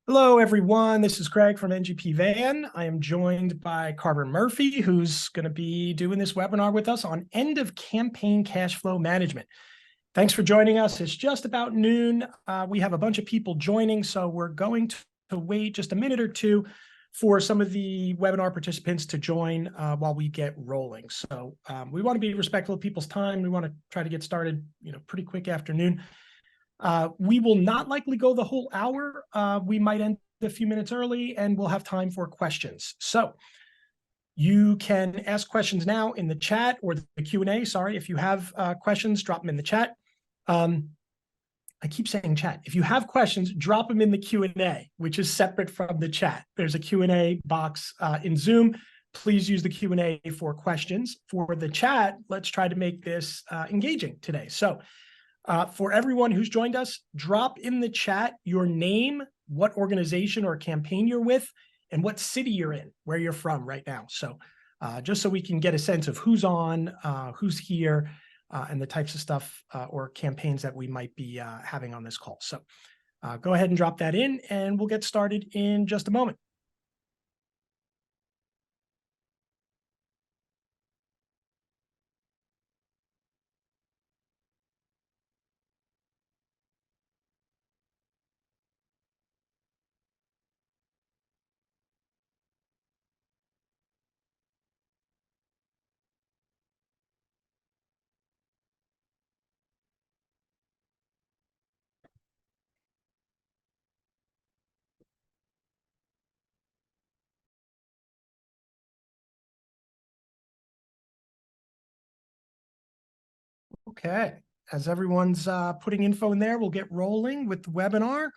Hello, everyone. This is Craig from NGP Van. I am joined by Carver Murphy, who's going to be doing this webinar with us on end of campaign cash flow management. Thanks for joining us. It's just about noon. We have a bunch of people joining, so we're going to wait just a minute or two for some of the webinar participants to join while we get rolling. So we want to be respectful of people's time. We want to try to get started, pretty quick afternoon. We will not likely go the whole hour. We might end a few minutes early and we'll have time for questions. So you can ask questions now in the chat or the Q&A. Sorry, if you have questions, drop them in the chat. I keep saying chat. If you have questions, drop them in the Q&A, which is separate from the chat. There's a Q&A box in Zoom. Please use the Q&A for questions. For the chat, let's try to make this engaging today. So for everyone who's joined us, drop in the chat your name, what organization or campaign you're with, and what city you're in, where you're from right now. So just so we can get a sense of who's on, who's here, and the types of stuff or campaigns that we might be having on this call. So go ahead and drop that in, and we'll get started in just a moment. Okay, as everyone's putting info in there, we'll get rolling with the webinar.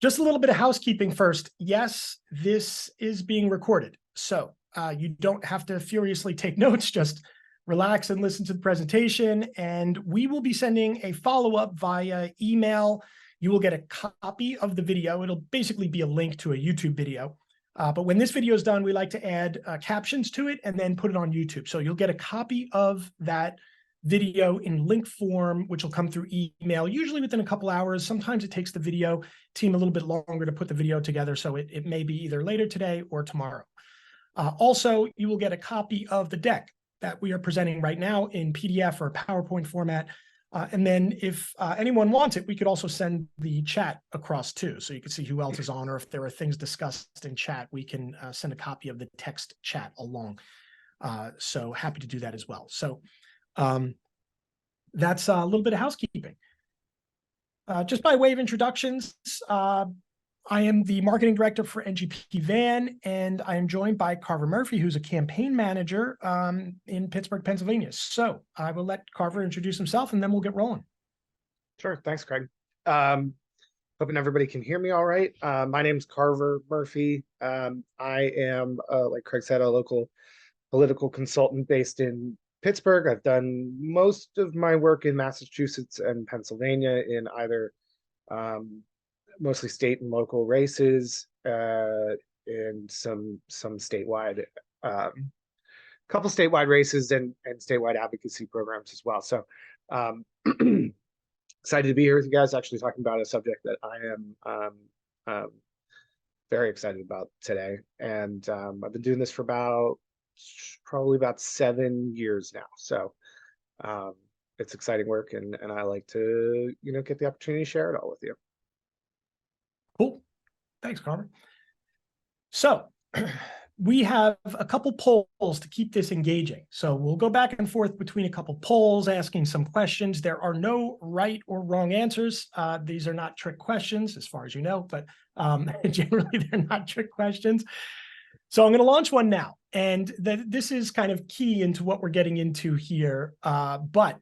Just a little bit of housekeeping first. Yes, this is being recorded, so you don't have to furiously take notes. Just relax and listen to the presentation, and we will be sending a follow-up via email. You will get a copy of the video. It'll basically be a link to a YouTube video. But when this video is done, we like to add captions to it and then put it on YouTube. So you'll get a copy of that video in link form, which will come through email, usually within a couple hours. Sometimes it takes the video team a little bit longer to put the video together, so it may be either later today or tomorrow. Also, you will get a copy of the deck that we are presenting right now in PDF or PowerPoint format. And then if anyone wants it, we could also send the chat across too, so you can see who else is on, or if there are things discussed in chat, we can send a copy of the text chat along. So happy to do that as well. So that's a little bit of housekeeping. Just by way of introductions, I am the marketing director for NGP Van, and I am joined by Carver Murphy, who's a campaign manager in Pittsburgh, Pennsylvania. So I will let Carver introduce himself, and then we'll get rolling. Sure. Thanks, Craig. Hoping everybody can hear me all right. My name's Carver Murphy. I am, like Craig said, a local political consultant based in Pittsburgh. I've done most of my work in Massachusetts and Pennsylvania in either mostly state and local races, and some statewide, couple statewide races and statewide advocacy programs as well. So excited to be here with you guys, actually talking about a subject that I am very excited about today. And I've been doing this for probably about 7 years now. So it's exciting work, and I like to, get the opportunity to share it all with you. Cool. Thanks, Carver. So we have a couple polls to keep this engaging. So we'll go back and forth between a couple polls, asking some questions. There are no right or wrong answers. These are not trick questions, as far as you know, but generally they're not trick questions. So I'm going to launch one now. And this is kind of key into what we're getting into here. But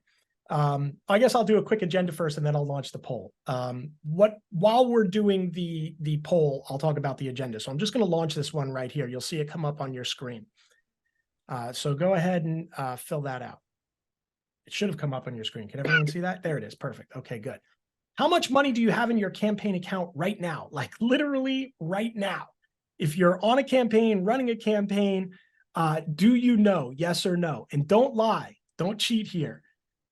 I guess I'll do a quick agenda first, and then I'll launch the poll. While we're doing the poll, I'll talk about the agenda. So I'm just going to launch this one right here. You'll see it come up on your screen. So go ahead and fill that out. It should have come up on your screen. Can everyone see that? There it is. Perfect. Okay, good. How much money do you have in your campaign account right now? Like literally right now. If you're on a campaign, running a campaign, do you know? Yes or no? And don't lie. Don't cheat here.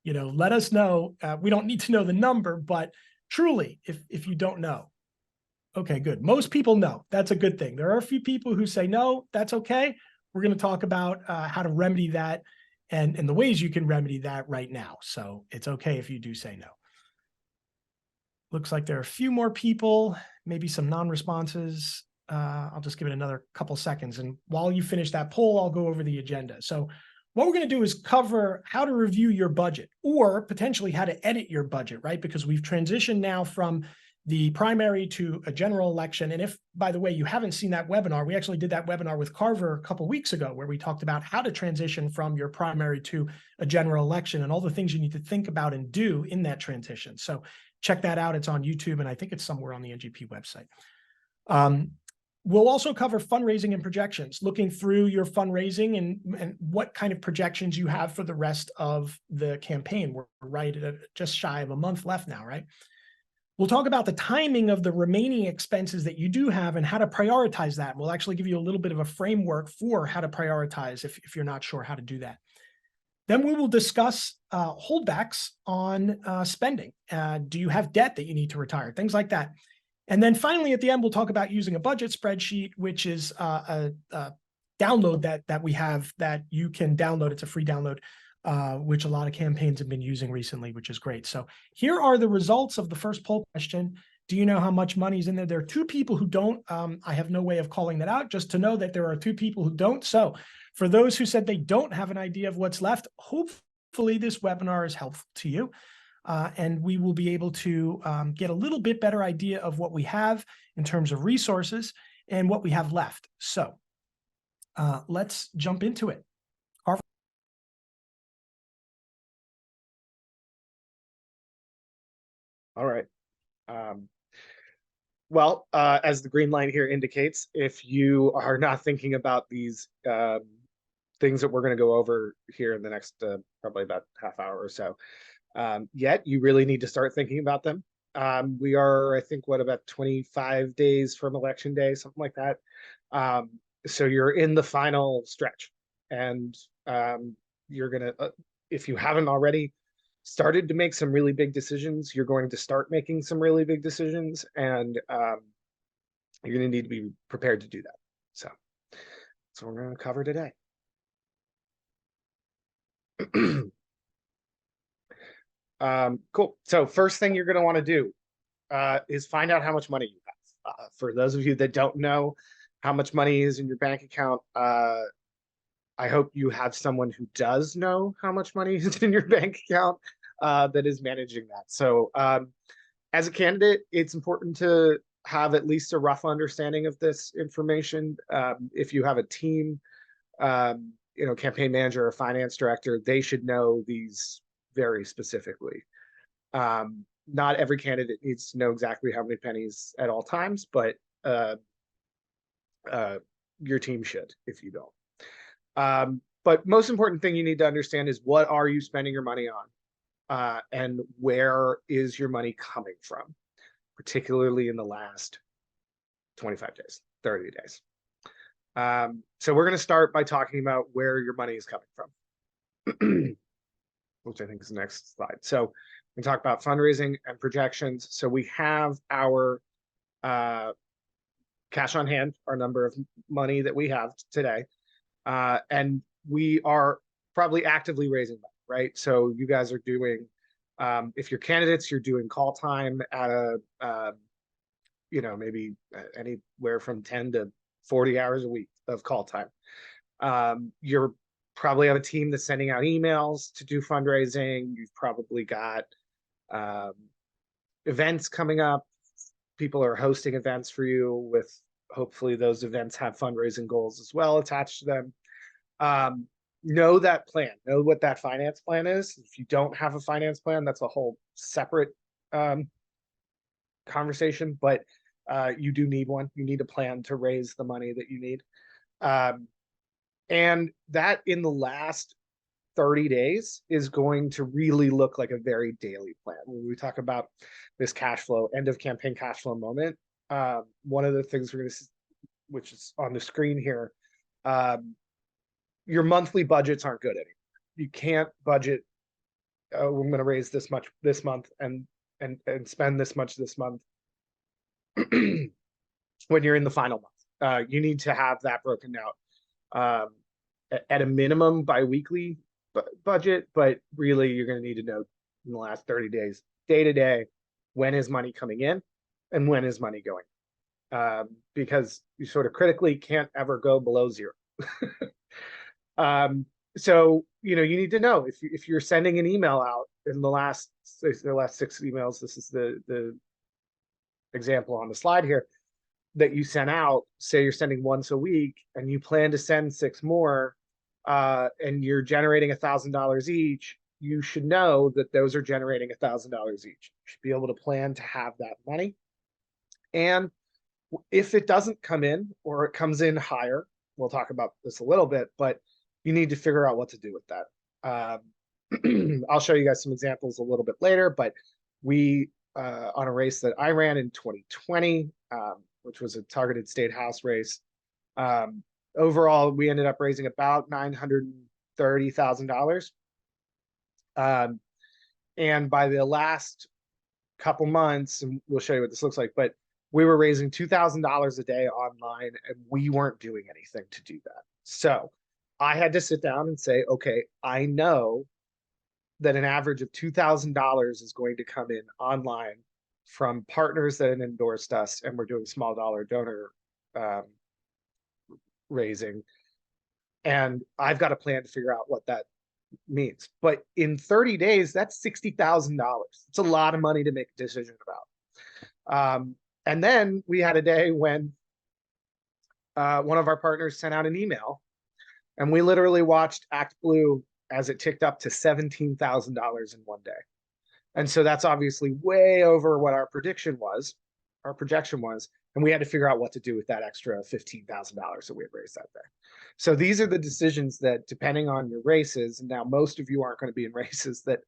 Let us know. We don't need to know the number, but truly, if you don't know. Okay, good. Most people know. That's a good thing. There are a few people who say, no, that's okay. We're going to talk about how to remedy that and the ways you can remedy that right now. So it's okay if you do say no. Looks like there are a few more people, maybe some non-responses. I'll just give it another couple seconds. And while you finish that poll, I'll go over the agenda. So what we're going to do is cover how to review your budget or potentially how to edit your budget, right? Because we've transitioned now from the primary to a general election. And if, by the way, you haven't seen that webinar, we actually did that webinar with Carver a couple of weeks ago where we talked about how to transition from your primary to a general election and all the things you need to think about and do in that transition. So check that out. It's on YouTube, and I think it's somewhere on the NGP website. We'll also cover fundraising and projections, looking through your fundraising and what kind of projections you have for the rest of the campaign. We're right at just shy of a month left now, right? We'll talk about the timing of the remaining expenses that you do have and how to prioritize that. We'll actually give you a little bit of a framework for how to prioritize if you're not sure how to do that. Then we will discuss holdbacks on spending. Do you have debt that you need to retire? Things like that. And then finally, at the end, we'll talk about using a budget spreadsheet, which is a download that we have that you can download. It's a free download, which a lot of campaigns have been using recently, which is great. So here are the results of the first poll question. Do you know how much money is in there? There are two people who don't. I have no way of calling that out, just to know that there are two people who don't. So for those who said they don't have an idea of what's left, hopefully this webinar is helpful to you. And we will be able to get a little bit better idea of what we have in terms of resources and what we have left. So let's jump into it. Carver. All right. Well, as the green line here indicates, if you are not thinking about these things that we're going to go over here in the next probably about half hour or so, yet you really need to start thinking about them. We are, I think, what, about 25 days from election day, something like that. So you're in the final stretch, and you're gonna, if you haven't already started to make some really big decisions, you're going to start making some really big decisions, and you're going to need to be prepared to do that. So we're going to cover today. Cool. So first thing you're going to want to do is find out how much money you have. For those of you that don't know how much money is in your bank account, I hope you have someone who does know how much money is in your bank account that is managing that. So as a candidate, it's important to have at least a rough understanding of this information. If you have a team, campaign manager or finance director, they should know these very specifically. Not every candidate needs to know exactly how many pennies at all times, but your team should if you don't. But most important thing you need to understand is, what are you spending your money on? And where is your money coming from, particularly in the last 25 days, 30 days. So we're going to start by talking about where your money is coming from, which I think is the next slide. So we talk about fundraising and projections. So we have our cash on hand, our number of money that we have today. And we are probably actively raising money, right? So you guys are doing, if you're candidates, you're doing call time at a, maybe anywhere from 10 to 40 hours a week of call time. You're probably have a team that's sending out emails to do fundraising. You've probably got events coming up. People are hosting events for you with, hopefully those events have fundraising goals as well attached to them. Know that plan, know what that finance plan is. If you don't have a finance plan, that's a whole separate conversation, but you do need one. You need a plan to raise the money that you need. And that in the last 30 days is going to really look like a very daily plan. When we talk about this cash flow, end of campaign cash flow moment, one of the things we're going to see, which is on the screen here, your monthly budgets aren't good anymore. You can't budget, we're going to raise this much this month and spend this much this month. when you're in the final month. You need to have that broken out at a minimum biweekly budget, but really you're going to need to know in the last 30 days, day to day, when is money coming in and when is money going, because you sort of critically can't ever go below zero. So, you need to know if you're sending an email out in the last 6 emails, this is the example on the slide here, that you sent out, say you're sending once a week and you plan to send 6 more, and you're generating $1,000 each, you should know that those are generating $1,000 each. You should be able to plan to have that money. And if it doesn't come in or it comes in higher, we'll talk about this a little bit, but you need to figure out what to do with that. I'll show you guys some examples a little bit later, but we, on a race that I ran in 2020, which was a targeted state house race, overall, we ended up raising about $930,000. And by the last couple months, and we'll show you what this looks like, but we were raising $2,000 a day online and we weren't doing anything to do that. So I had to sit down and say, okay, I know that an average of $2,000 is going to come in online from partners that have endorsed us, and we're doing small dollar donor raising. And I've got a plan to figure out what that means. But in 30 days, that's $60,000. It's a lot of money to make a decision about. And then we had a day when one of our partners sent out an email, and we literally watched ActBlue as it ticked up to $17,000 in one day. And so that's obviously way over what our projection was, and we had to figure out what to do with that extra $15,000 that we had raised that day. So these are the decisions that, depending on your races, and now most of you aren't going to be in races that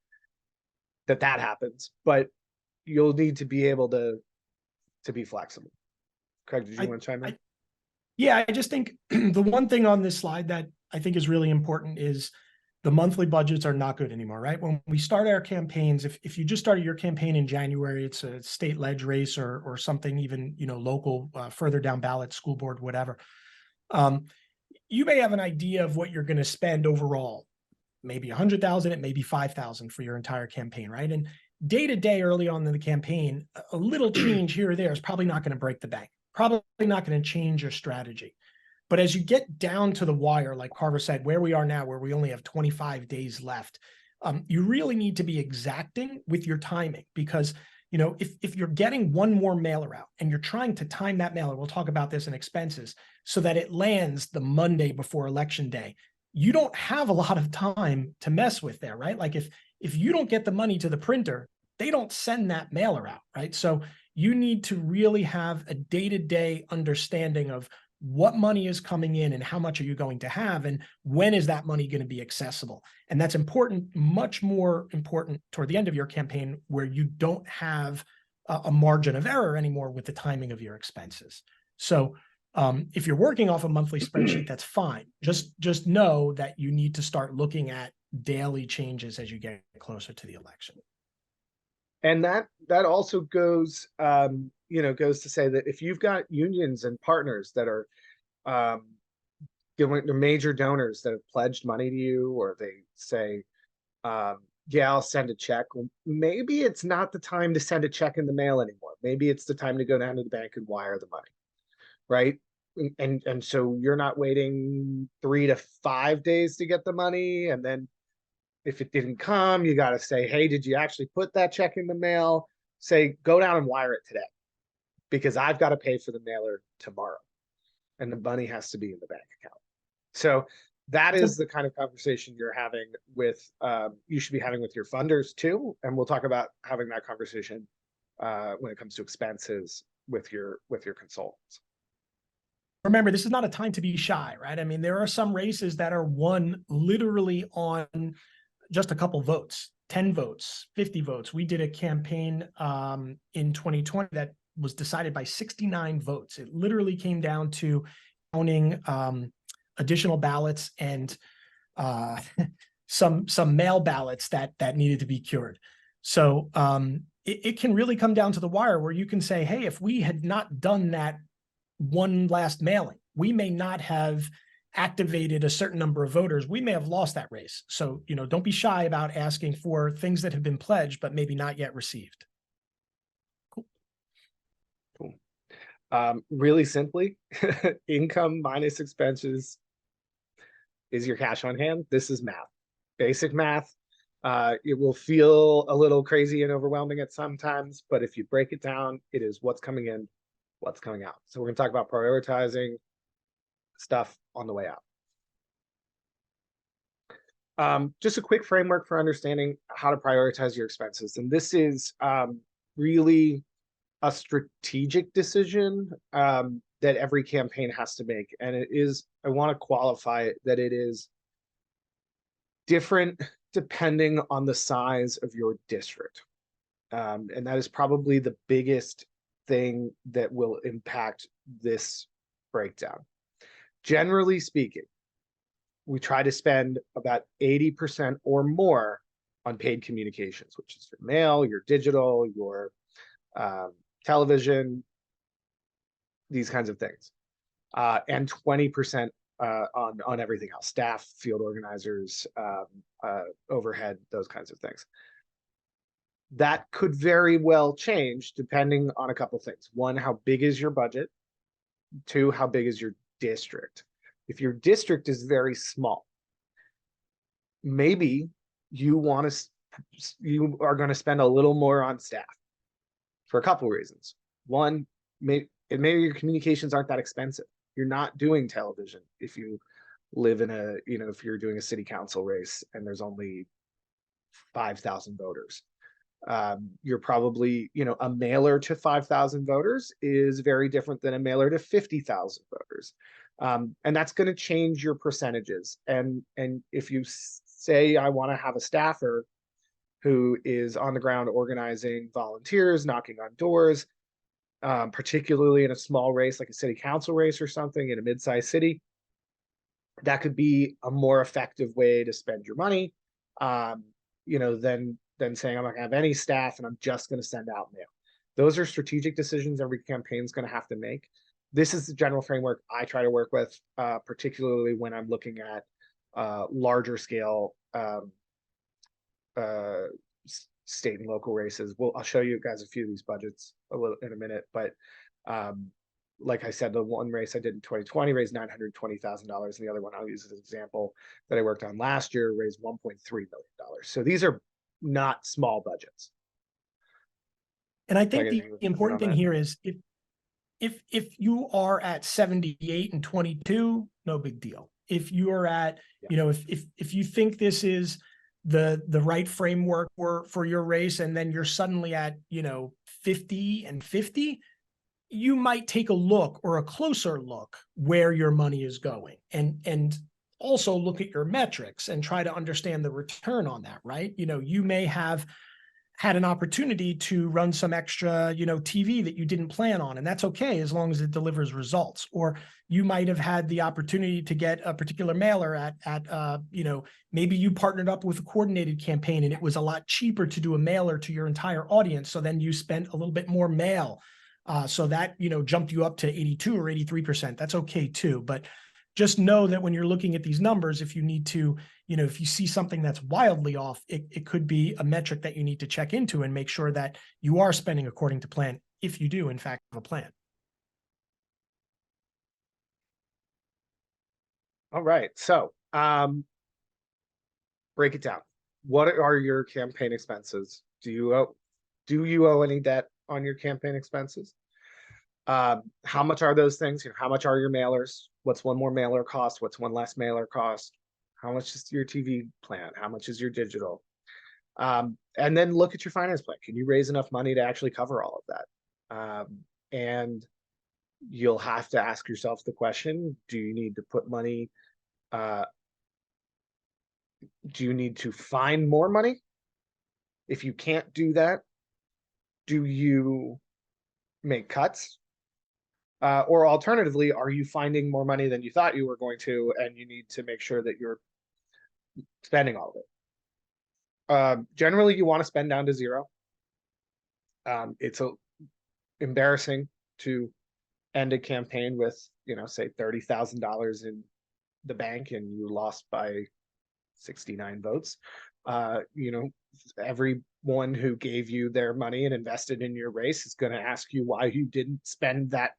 happens, but you'll need to be able to be flexible. Craig, did you want to chime in? Yeah, I just think the one thing on this slide that I think is really important is the monthly budgets are not good anymore, right? When we start our campaigns, if you just started your campaign in January, it's a state ledge race or something even, local, further down ballot, school board, whatever. You may have an idea of what you're going to spend overall, maybe 100,000, it may be 5,000 for your entire campaign, right? And day to day early on in the campaign, a little change here or there is probably not going to break the bank, probably not going to change your strategy. But as you get down to the wire, like Carver said, where we are now, where we only have 25 days left, you really need to be exacting with your timing, because if you're getting one more mailer out and you're trying to time that mailer, we'll talk about this in expenses, so that it lands the Monday before election day, you don't have a lot of time to mess with there, right? Like if you don't get the money to the printer, they don't send that mailer out, right? So you need to really have a day-to-day understanding of what money is coming in and how much are you going to have, and when is that money going to be accessible. And that's important, much more important toward the end of your campaign, where you don't have a margin of error anymore with the timing of your expenses. So if you're working off a monthly spreadsheet, that's fine. Just know that you need to start looking at daily changes as you get closer to the election. And that also goes, goes to say that if you've got unions and partners that are giving major donors that have pledged money to you, or they say, yeah, I'll send a check. Well, maybe it's not the time to send a check in the mail anymore. Maybe it's the time to go down to the bank and wire the money, right? And so you're not waiting 3 to 5 days to get the money, and then if it didn't come, you got to say, hey, did you actually put that check in the mail? Say, go down and wire it today, because I've got to pay for the mailer tomorrow, and the money has to be in the bank account. So that is the kind of conversation you're having with, you should be having with your funders too. And we'll talk about having that conversation when it comes to expenses with your consultants. Remember, this is not a time to be shy, right? I mean, there are some races that are won literally on just a couple votes, 10 votes, 50 votes. We did a campaign in 2020 that was decided by 69 votes. It literally came down to counting additional ballots and some mail ballots that needed to be cured. So it can really come down to the wire, where you can say, hey, if we had not done that one last mailing. We may not have activated a certain number of voters. We may have lost that race. So, don't be shy about asking for things that have been pledged, but maybe not yet received. Cool. Really simply, income minus expenses is your cash on hand. This is math, basic math. It will feel a little crazy and overwhelming at sometimes, but if you break it down, it is what's coming in, what's coming out. So we're going to talk about prioritizing stuff on the way out. Just a quick framework for understanding how to prioritize your expenses. And this is really a strategic decision that every campaign has to make. And it is, I want to qualify it, that it is different depending on the size of your district. And that is probably the biggest thing that will impact this breakdown. Generally speaking, we try to spend about 80% or more on paid communications, which is your mail, your digital, your television, these kinds of things, and 20% on everything else: staff, field organizers, overhead, those kinds of things. That could very well change depending on a couple things. One, how big is your budget? Two, how big is your district? If your district is very small, maybe you are going to spend a little more on staff for a couple reasons. One, maybe your communications aren't that expensive. You're not doing television if you live in if you're doing a city council race and there's only 5,000 voters. You're probably, a mailer to 5,000 voters is very different than a mailer to 50,000 voters. And that's going to change your percentages. And if you say, I want to have a staffer who is on the ground organizing volunteers, knocking on doors, particularly in a small race like a city council race or something in a mid-sized city, that could be a more effective way to spend your money, than saying I'm not going to have any staff and I'm just going to send out mail. Those are strategic decisions every campaign is going to have to make. This is the general framework I try to work with, particularly when I'm looking at larger scale state and local races. I'll show you guys a few of these budgets in a minute, but like I said, the one race I did in 2020 raised $920,000, and the other one I'll use as an example that I worked on last year raised $1.3 million. So these are not small budgets. And I think the important thing here is if you are at 78 and 22, no big deal. If you are at, if you think this is the right framework for your race, and then you're suddenly at 50 and 50, you might take a look or a closer look where your money is going, and also look at your metrics and try to understand the return on that, right? You may have had an opportunity to run some extra, TV that you didn't plan on, and that's okay as long as it delivers results. Or you might have had the opportunity to get a particular mailer at maybe you partnered up with a coordinated campaign and it was a lot cheaper to do a mailer to your entire audience. So then you spent a little bit more mail. So that, jumped you up to 82 or 83%. That's okay too. But just know that when you're looking at these numbers, if you need to, if you see something that's wildly off, it could be a metric that you need to check into and make sure that you are spending according to plan, if you do, in fact, have a plan. All right. So break it down. What are your campaign expenses? Do you owe any debt on your campaign expenses? How much are those things? How much are your mailers? What's one more mailer cost? What's one less mailer cost? How much is your TV plan? How much is your digital? And then look at your finance plan. Can you raise enough money to actually cover all of that? And you'll have to ask yourself the question, do you need to put money? Do you need to find more money? If you can't do that, do you make cuts? Or alternatively, are you finding more money than you thought you were going to, and you need to make sure that you're spending all of it? Generally, you want to spend down to zero. It's embarrassing to end a campaign with, say $30,000 in the bank and you lost by 69 votes, everyone who gave you their money and invested in your race is going to ask you why you didn't spend that,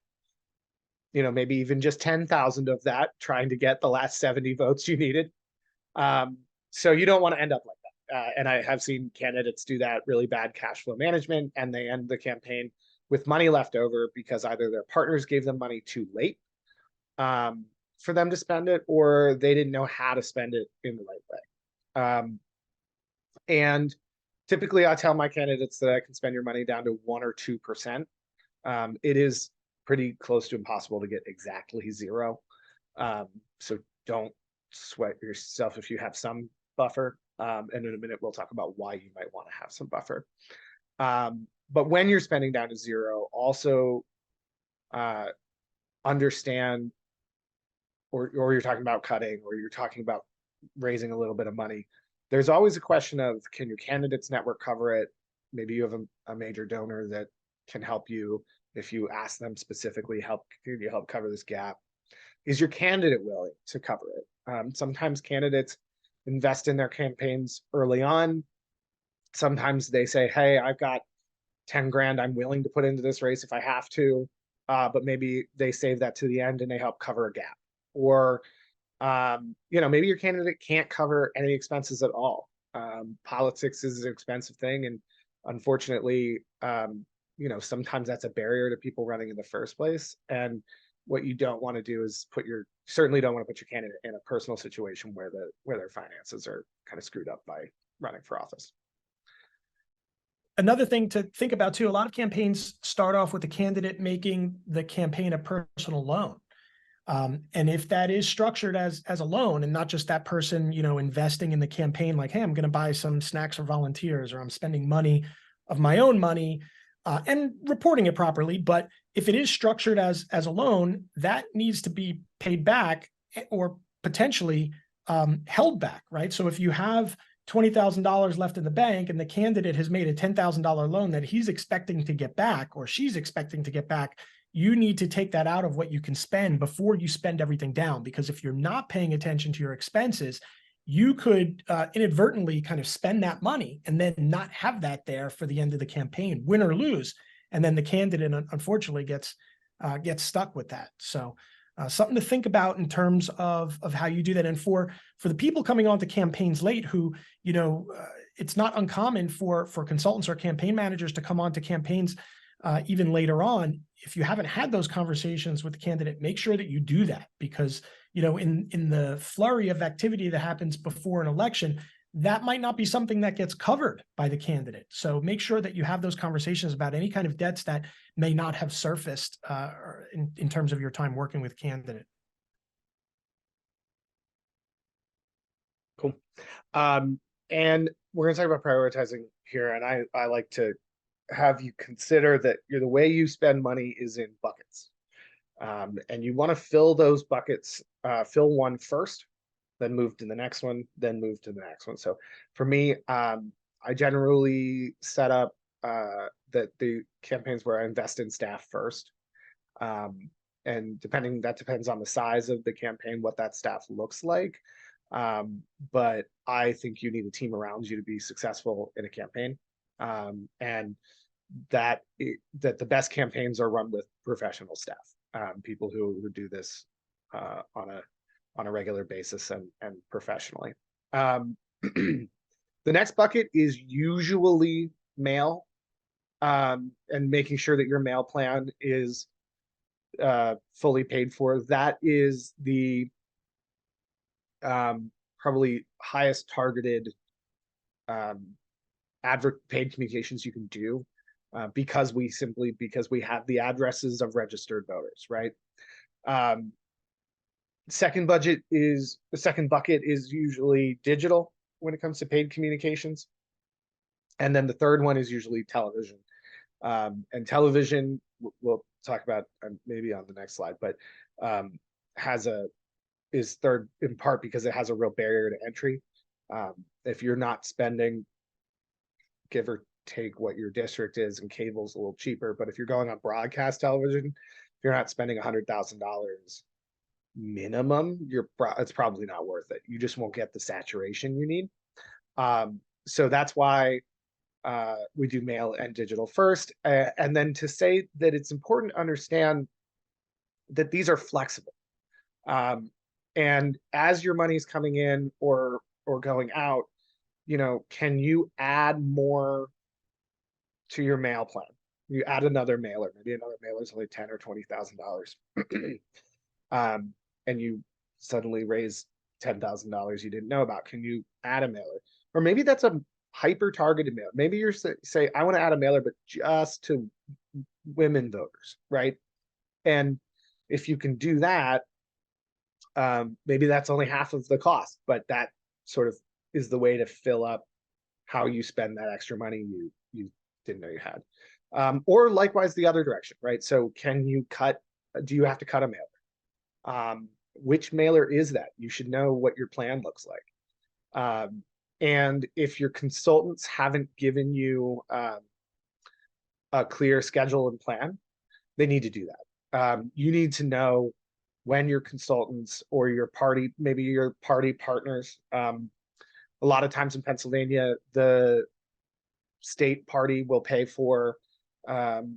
maybe even just 10,000 of that trying to get the last 70 votes you needed. So you don't want to end up like that. And I have seen candidates do that really bad cash flow management, and they end the campaign with money left over because either their partners gave them money too late for them to spend it, or they didn't know how to spend it in the right way. And typically I tell my candidates that I can spend your money down to 1 or 2%. It is pretty close to impossible to get exactly 0. So don't sweat yourself if you have some buffer. And in a minute, we'll talk about why you might want to have some buffer. But when you're spending down to 0, also understand, or you're talking about cutting, or you're talking about raising a little bit of money, there's always a question of, can your candidate's network cover it? Maybe you have a major donor that can help you. If you ask them specifically, can you help cover this gap? Is your candidate willing to cover it? Sometimes candidates invest in their campaigns early on. Sometimes they say, hey, I've got 10 grand I'm willing to put into this race if I have to, but maybe they save that to the end and they help cover a gap. Or maybe your candidate can't cover any expenses at all. Politics is an expensive thing, and unfortunately, sometimes that's a barrier to people running in the first place. And what you don't want to do is certainly don't want to put your candidate in a personal situation where their finances are kind of screwed up by running for office. Another thing to think about too, a lot of campaigns start off with the candidate making the campaign a personal loan. And if that is structured as a loan, and not just that person, investing in the campaign, like, hey, I'm going to buy some snacks for volunteers, or I'm spending money of my own money, and reporting it properly. But if it is structured as a loan, that needs to be paid back or potentially held back, right? So if you have $20,000 left in the bank and the candidate has made a $10,000 loan that he's expecting to get back, or she's expecting to get back, you need to take that out of what you can spend before you spend everything down. Because if you're not paying attention to your expenses, you could inadvertently kind of spend that money and then not have that there for the end of the campaign, win or lose. And then the candidate, unfortunately, gets stuck with that. So something to think about in terms of how you do that. And for the people coming onto campaigns late, who, it's not uncommon for consultants or campaign managers to come onto campaigns even later on. If you haven't had those conversations with the candidate, make sure that you do that, because, in the flurry of activity that happens before an election, that might not be something that gets covered by the candidate. So make sure that you have those conversations about any kind of debts that may not have surfaced in terms of your time working with candidate. Cool. And we're going to talk about prioritizing here. And I like to have you consider that the way you spend money is in buckets. And you want to fill those buckets, fill one first, then move to the next one, then move to the next one. So for me, I generally set up that the campaigns where I invest in staff first. And that depends on the size of the campaign, what that staff looks like. But I think you need a team around you to be successful in a campaign. And that the best campaigns are run with professional staff, people who do this on a regular basis and professionally. The next bucket is usually mail, and making sure that your mail plan is fully paid for. That is the probably highest targeted paid communications you can do, because we have the addresses of registered voters, right? The second bucket is usually digital when it comes to paid communications. And then the third one is usually television. And television, we'll talk about maybe on the next slide, but is third in part because it has a real barrier to entry. If you're not spending, give or take what your district is, and cable's a little cheaper, but if you're going on broadcast television, you're not spending $100,000 minimum, it's probably not worth it. You just won't get the saturation you need. So that's why we do mail and digital first. And then to say that it's important to understand that these are flexible. And as your money's coming in or going out, can you add more to your mail plan? You add another mailer, maybe another mailer is only $10,000 or $20,000. And you suddenly raise $10,000 you didn't know about. Can you add a mailer? Or maybe that's a hyper targeted mailer. Maybe you're say, I want to add a mailer, but just to women voters, right? And if you can do that, maybe that's only half of the cost, but that sort of is the way to fill up how you spend that extra money you didn't know you had. Or likewise, the other direction, right? So do you have to cut a mailer? Which mailer is that? You should know what your plan looks like. And if your consultants haven't given you a clear schedule and plan, they need to do that. You need to know when your consultants or maybe your party partners, a lot of times in Pennsylvania, the state party will pay for, and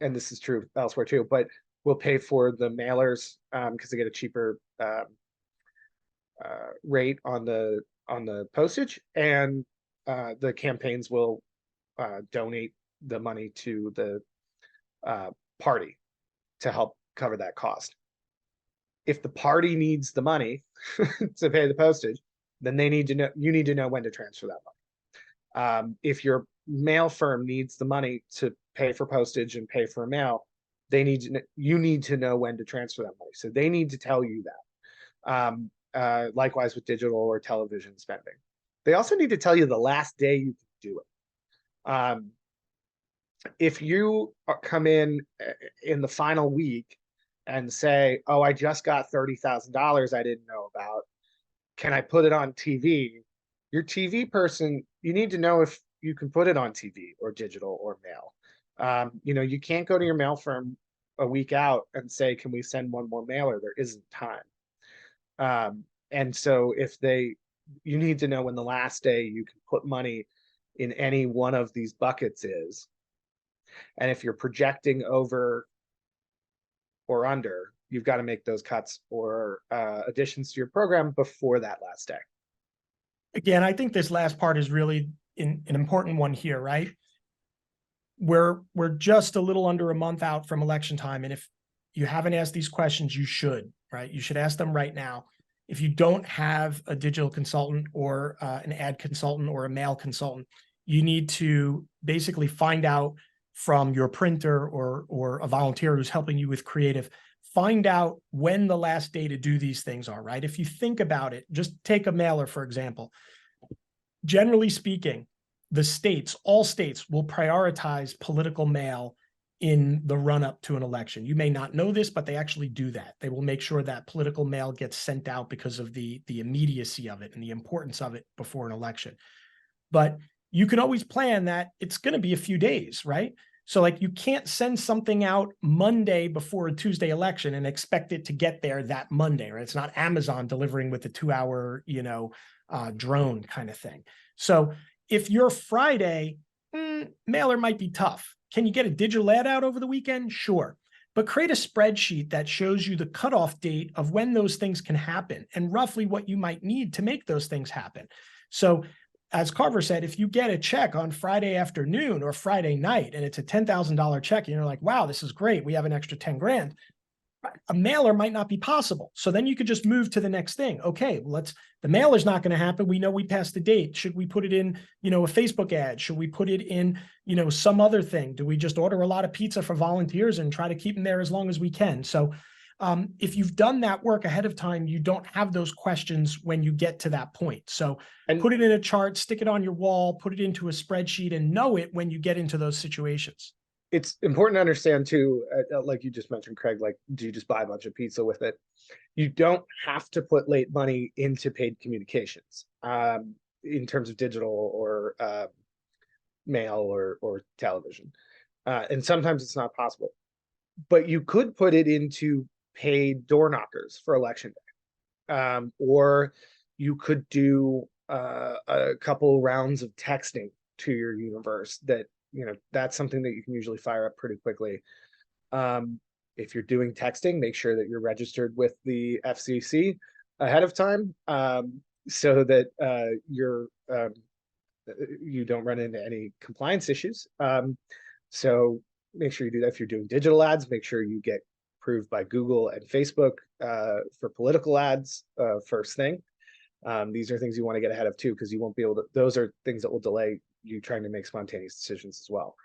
this is true elsewhere too, but will pay for the mailers because they get a cheaper rate on the postage, and the campaigns will donate the money to the party to help cover that cost. If the party needs the money to pay the postage, then you need to know when to transfer that money. If your mail firm needs the money to pay for postage and pay for mail, you need to know when to transfer that money. So they need to tell you that. Likewise with digital or television spending. They also need to tell you the last day you can do it. If you come in the final week and say, oh, I just got $30,000 I didn't know about, can I put it on TV? Your TV person, you need to know if you can put it on TV or digital or mail. You can't go to your mail firm a week out and say, can we send one more mailer? There isn't time. And so you need to know when the last day you can put money in any one of these buckets is. And if you're projecting over or under, you've got to make those cuts or additions to your program before that last day. Again, I think this last part is really an important one here, right? We're just a little under a month out from election time. And if you haven't asked these questions, you should, right? You should ask them right now. If you don't have a digital consultant or an ad consultant or a mail consultant, you need to basically find out from your printer or a volunteer who's helping you with creative, find out when the last day to do these things are, right? If you think about it, just take a mailer, for example. Generally speaking, all states will prioritize political mail in the run-up to an election. You may not know this, but they actually do that. They will make sure that political mail gets sent out because of the immediacy of it and the importance of it before an election. But you can always plan that it's going to be a few days, right? So like you can't send something out Monday before a Tuesday election and expect it to get there that Monday, right? It's not Amazon delivering with a 2-hour, drone kind of thing. So if you're Friday, mailer might be tough. Can you get a digital ad out over the weekend? Sure. But create a spreadsheet that shows you the cutoff date of when those things can happen and roughly what you might need to make those things happen. So as Carver said, if you get a check on Friday afternoon or Friday night and it's a $10,000 check and you're like, wow, this is great, we have an extra 10 grand, a mailer might not be possible. So then you could just move to the next thing. Okay, the mailer's not going to happen. We know we passed the date. Should we put it in, a Facebook ad? Should we put it in, some other thing? Do we just order a lot of pizza for volunteers and try to keep them there as long as we can? So if you've done that work ahead of time, you don't have those questions when you get to that point. So put it in a chart, stick it on your wall, put it into a spreadsheet, and know it when you get into those situations. It's important to understand too, like you just mentioned, Craig, like, do you just buy a bunch of pizza with it? You don't have to put late money into paid communications in terms of digital or mail or television. And sometimes it's not possible. but you could put it into paid door knockers for election day. Or you could do a couple rounds of texting to your universe that, that's something that you can usually fire up pretty quickly. If you're doing texting, make sure that you're registered with the FCC ahead of time, so that you don't run into any compliance issues. So make sure you do that. If you're doing digital ads, make sure you get approved by Google and Facebook for political ads first thing. These are things you want to get ahead of too, because you won't be able to, those are things that will delay you trying to make spontaneous decisions as well.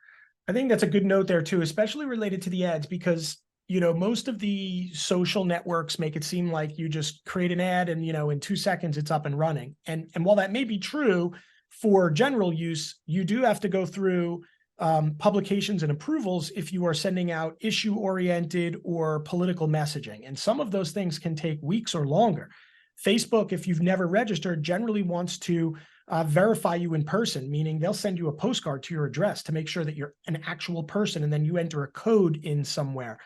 I think that's a good note there too, especially related to the ads, because most of the social networks make it seem like you just create an ad and in 2 seconds it's up and running. And while that may be true for general use, you do have to go through publications and approvals if you are sending out issue-oriented or political messaging. And some of those things can take weeks or longer. Facebook, if you've never registered, generally wants to verify you in person, meaning they'll send you a postcard to your address to make sure that you're an actual person, and then you enter a code in somewhere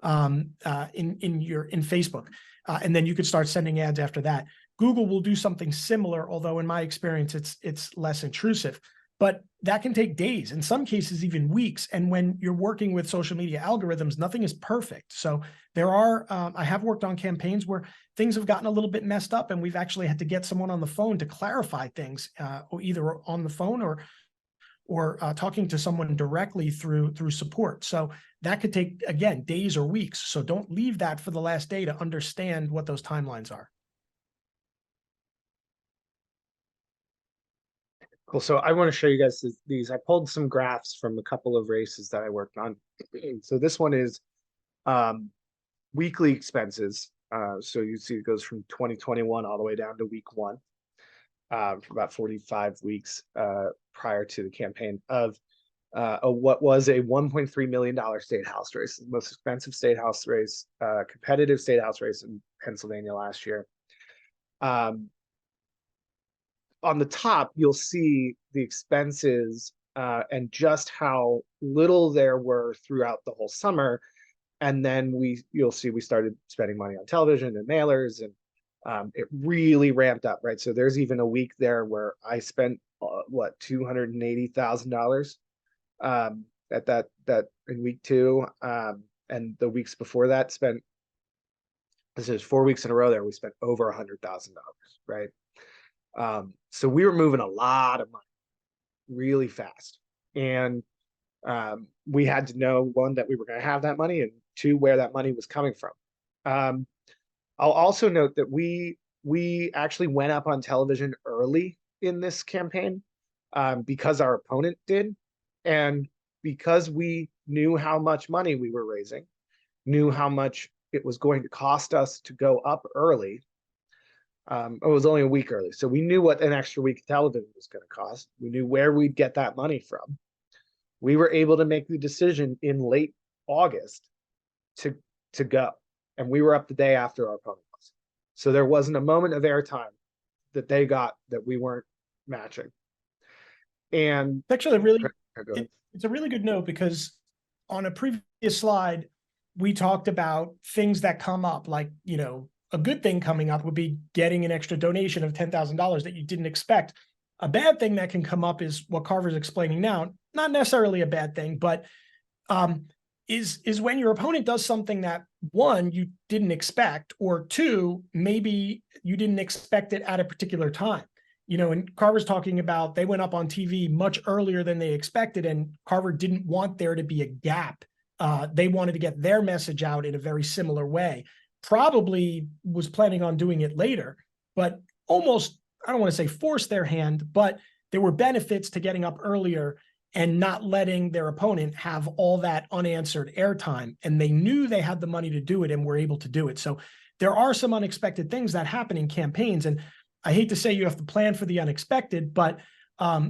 in Facebook, and then you could start sending ads after that. Google will do something similar, although in my experience it's less intrusive. But that can take days, in some cases even weeks. And when you're working with social media algorithms, nothing is perfect. So there are, I have worked on campaigns where things have gotten a little bit messed up, and we've actually had to get someone on the phone to clarify things, or either on the phone or talking to someone directly through support. So that could take, again, days or weeks. So don't leave that for the last day to understand what those timelines are. Cool. So I want to show you guys these. I pulled some graphs from a couple of races that I worked on. So this one is weekly expenses. So you see it goes from 2021 all the way down to week 1, for about 45 weeks prior to the campaign of what was a $1.3 million state house race, the most expensive state house race, competitive state house race in Pennsylvania last year. On the top, you'll see the expenses and just how little there were throughout the whole summer. And then you'll see we started spending money on television and mailers, and it really ramped up, right? So there's even a week there where I spent $280,000 at that in week 2, and the weeks before that this is 4 weeks in a row there we spent over $100,000, right? So we were moving a lot of money really fast, and we had to know, 1, that we were going to have that money, and 2, where that money was coming from. I'll also note that we actually went up on television early in this campaign, because our opponent did, and because we knew how much money we were raising, knew how much it was going to cost us to go up early. It was only a week early, so we knew what an extra week of television was going to cost. We knew where we'd get that money from. We were able to make the decision in late August to go, and we were up the day after our opponent was. So there wasn't a moment of airtime that they got that we weren't matching. And Actually, it's a really good note, because on a previous slide, we talked about things that come up, like, a good thing coming up would be getting an extra donation of $10,000 that you didn't expect. A bad thing that can come up is what Carver's explaining now. Not necessarily a bad thing, but is when your opponent does something that, 1, you didn't expect, or 2, maybe you didn't expect it at a particular time. And Carver's talking about they went up on TV much earlier than they expected, and Carver didn't want there to be a gap. They wanted to get their message out in a very similar way. Probably was planning on doing it later, but almost, I don't want to say forced their hand, but there were benefits to getting up earlier and not letting their opponent have all that unanswered airtime. And they knew they had the money to do it and were able to do it. So there are some unexpected things that happen in campaigns. And I hate to say you have to plan for the unexpected, but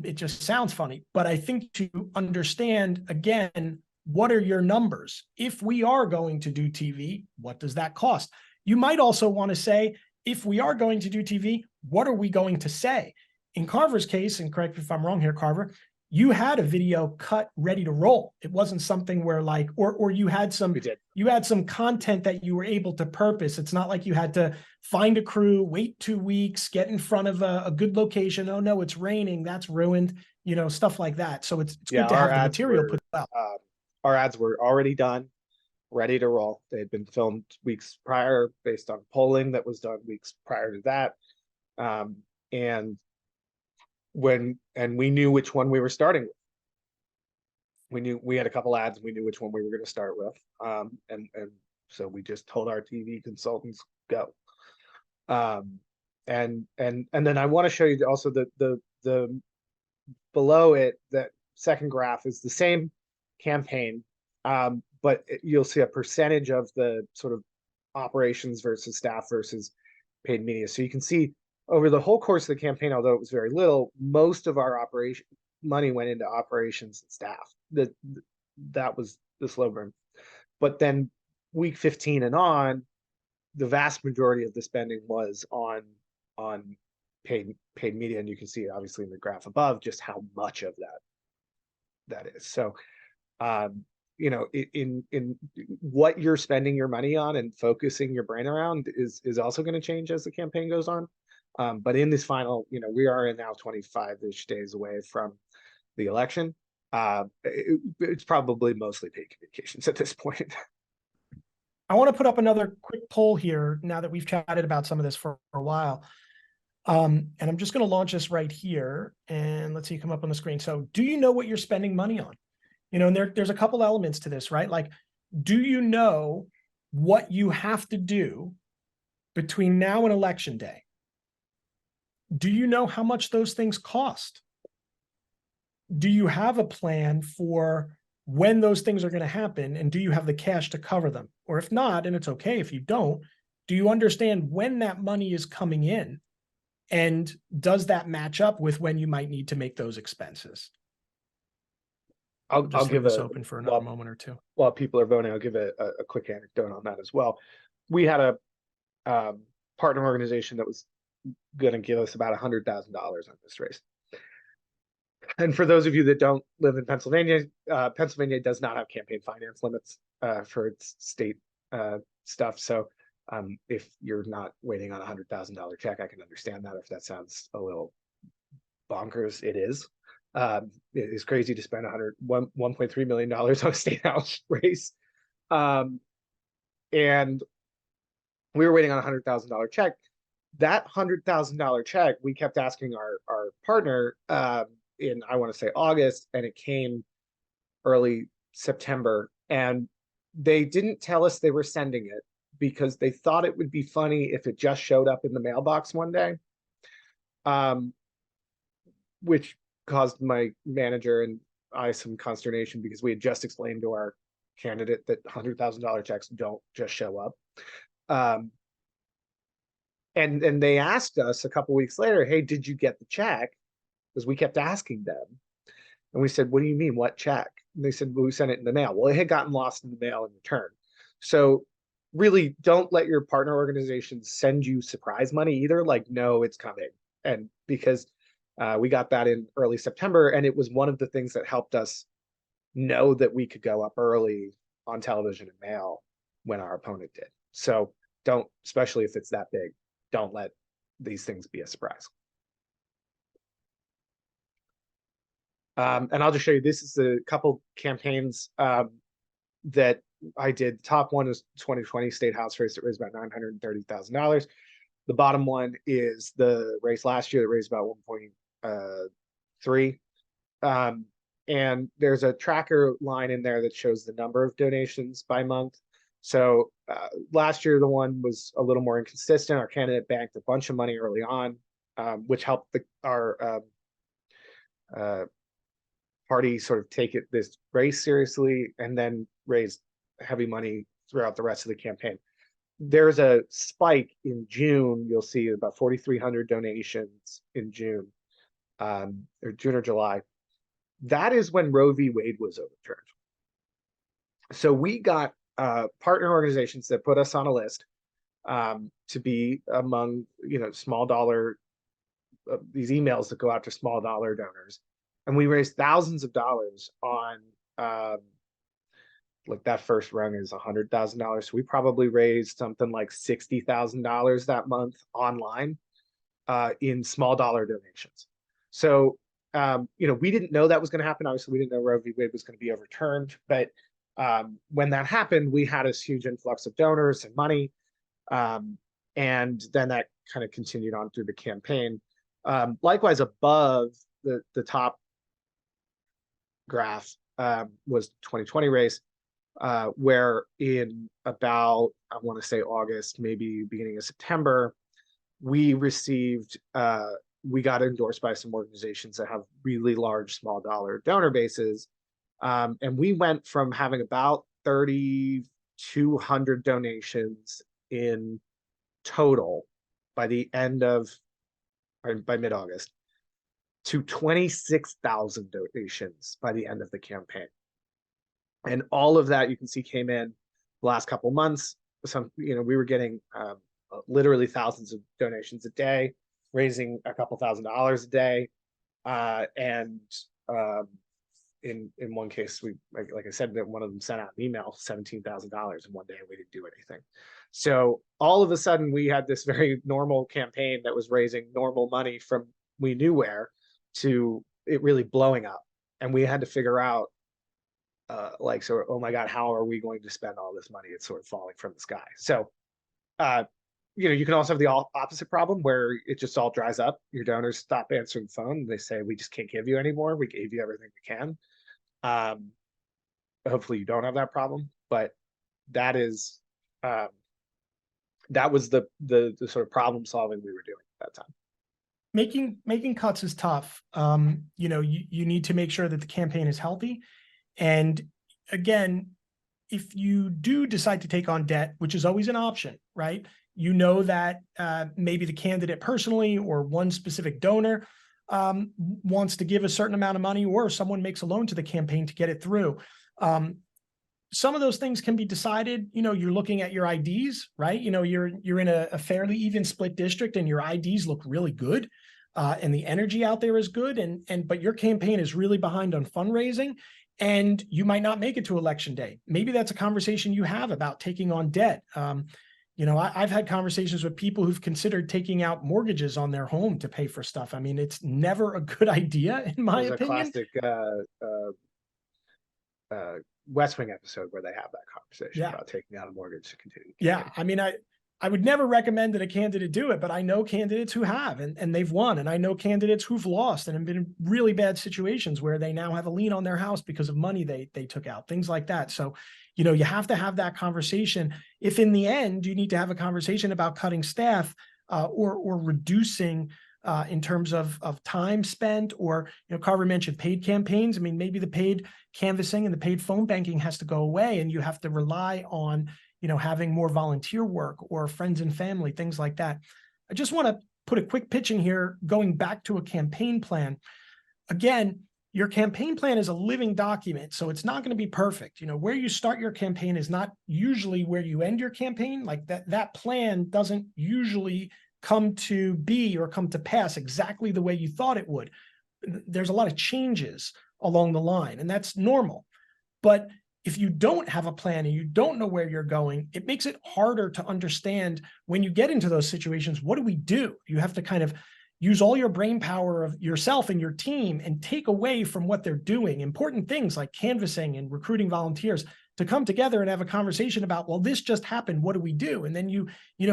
it just sounds funny. But I think to understand, again, what are your numbers? If we are going to do TV, what does that cost? You might also want to say, if we are going to do TV, what are we going to say? In Carver's case, and correct me if I'm wrong here, Carver, you had a video cut ready to roll. It wasn't something where like, or you had some, We did. you had some content that you were able to purpose. It's not like you had to find a crew, wait 2 weeks, get in front of a good location. Oh no, it's raining. That's ruined, stuff like that. So it's Yeah, good to have the material put out. our ads were already done, ready to roll. They had been filmed weeks prior based on polling that was done weeks prior to that. And we knew which one we were starting with. We knew we had a couple ads, and we knew which one we were going to start with. And so we just told our TV consultants go. And then I want to show you also the below it, that second graph is the same campaign, but you'll see a percentage of the sort of operations versus staff versus paid media. So you can see over the whole course of the campaign, although it was very little, most of our operation money went into operations and staff. That was the slow burn. But then week 15 and on, the vast majority of the spending was on paid media, and you can see obviously in the graph above just how much of that is. So in what you're spending your money on and focusing your brain around is also going to change as the campaign goes on. But in this final, we are now 25-ish days away from the election. It's probably mostly paid communications at this point. I want to put up another quick poll here now that we've chatted about some of this for a while. And I'm just going to launch this right here, and let's see it come up on the screen. So do you know what you're spending money on? And there's a couple elements to this, right? Like, do you know what you have to do between now and election day? Do you know how much those things cost? Do you have a plan for when those things are going to happen, and do you have the cash to cover them? Or if not, and it's okay if you don't, do you understand when that money is coming in? And does that match up with when you might need to make those expenses? I'll give this open for another moment or two. While people are voting, I'll give a quick anecdote on that as well. We had a partner organization that was going to give us about $100,000 on this race. And for those of you that don't live in Pennsylvania, Pennsylvania does not have campaign finance limits for its state stuff. So if you're not waiting on a $100,000 check, I can understand that. If that sounds a little bonkers, it is. It is crazy to spend $1.3 million on a state house race. And we were waiting on a $100,000 check. That $100,000 check, we kept asking our partner in, I want to say, August, and it came early September. And they didn't tell us they were sending it because they thought it would be funny if it just showed up in the mailbox one day, which caused my manager and I some consternation because we had just explained to our candidate that $100,000 checks don't just show up. And they asked us a couple weeks later, hey, did you get the check? Because we kept asking them. And we said, what do you mean? What check? And they said, well, we sent it in the mail. Well, it had gotten lost in the mail in return. So really don't let your partner organizations send you surprise money either. Like, no, it's coming. And because we got that in early September, and it was one of the things that helped us know that we could go up early on television and mail when our opponent did. So don't, especially if it's that big, don't let these things be a surprise. And I'll just show you, this is a couple campaigns that I did. The top one is 2020 State House race that raised about $930,000. The bottom one is the race last year that raised about 1.3. And there's a tracker line in there that shows the number of donations by month. So last year, the one was a little more inconsistent. Our candidate banked a bunch of money early on, which helped our party sort of take this race seriously, and then raised heavy money throughout the rest of the campaign. There's a spike in June. You'll see about 4,300 donations in June, or June or July. That is when Roe v. Wade was overturned. So we got partner organizations that put us on a list to be among, small dollar, these emails that go out to small dollar donors. And we raised thousands of dollars on, like that first rung is $100,000. So we probably raised something like $60,000 that month online in small dollar donations. So, we didn't know that was going to happen. Obviously, we didn't know Roe v. Wade was going to be overturned. But when that happened, we had this huge influx of donors and money. And then that kind of continued on through the campaign. Likewise, above the top graph was 2020 race, where in about, I want to say August, maybe beginning of September, we got endorsed by some organizations that have really large small dollar donor bases. And we went from having about 3,200 donations in total by mid-August to 26,000 donations by the end of the campaign. And all of that, you can see, came in the last couple months. We were getting literally thousands of donations a day, raising a couple $1,000s a day. And in one case, we, like I said, one of them sent out an email, $17,000 in one day, and we didn't do anything. So all of a sudden, we had this very normal campaign that was raising normal money from we knew where to it really blowing up. And we had to figure out, oh my God, how are we going to spend all this money? It's sort of falling from the sky. So, you can also have the opposite problem where it just all dries up. Your donors stop answering the phone. They say, we just can't give you anymore. We gave you everything we can. Hopefully you don't have that problem, but that was the sort of problem solving we were doing at that time. Making cuts is tough. You need to make sure that the campaign is healthy. And again, if you do decide to take on debt, which is always an option, right? You know that maybe the candidate personally or one specific donor wants to give a certain amount of money, or someone makes a loan to the campaign to get it through. Some of those things can be decided. You're looking at your IDs, right? You're in a fairly even split district, and your IDs look really good, and the energy out there is good. But your campaign is really behind on fundraising, and you might not make it to election day. Maybe that's a conversation you have about taking on debt. I've had conversations with people who've considered taking out mortgages on their home to pay for stuff. I mean, it's never a good idea, in my opinion. There's a classic West Wing episode where they have that conversation about taking out a mortgage to continue. Yeah, I mean, I would never recommend that a candidate do it, but I know candidates who have, and they've won. And I know candidates who've lost and have been in really bad situations where they now have a lien on their house because of money they took out, things like that. So, you have to have that conversation. If in the end you need to have a conversation about cutting staff or reducing in terms of time spent, or, Carver mentioned paid campaigns. I mean, maybe the paid canvassing and the paid phone banking has to go away, and you have to rely on, having more volunteer work or friends and family, things like that. I just want to put a quick pitch in here, going back to a campaign plan. Again, your campaign plan is a living document, so it's not going to be perfect. Where you start your campaign is not usually where you end your campaign. Like that plan doesn't usually come to be or come to pass exactly the way you thought it would. There's a lot of changes along the line, and that's normal. But if you don't have a plan and you don't know where you're going, it makes it harder to understand when you get into those situations. What do we do? You have to kind of use all your brain power of yourself and your team and take away from what they're doing important things like canvassing and recruiting volunteers to come together and have a conversation about, well, this just happened. What do we do? And then you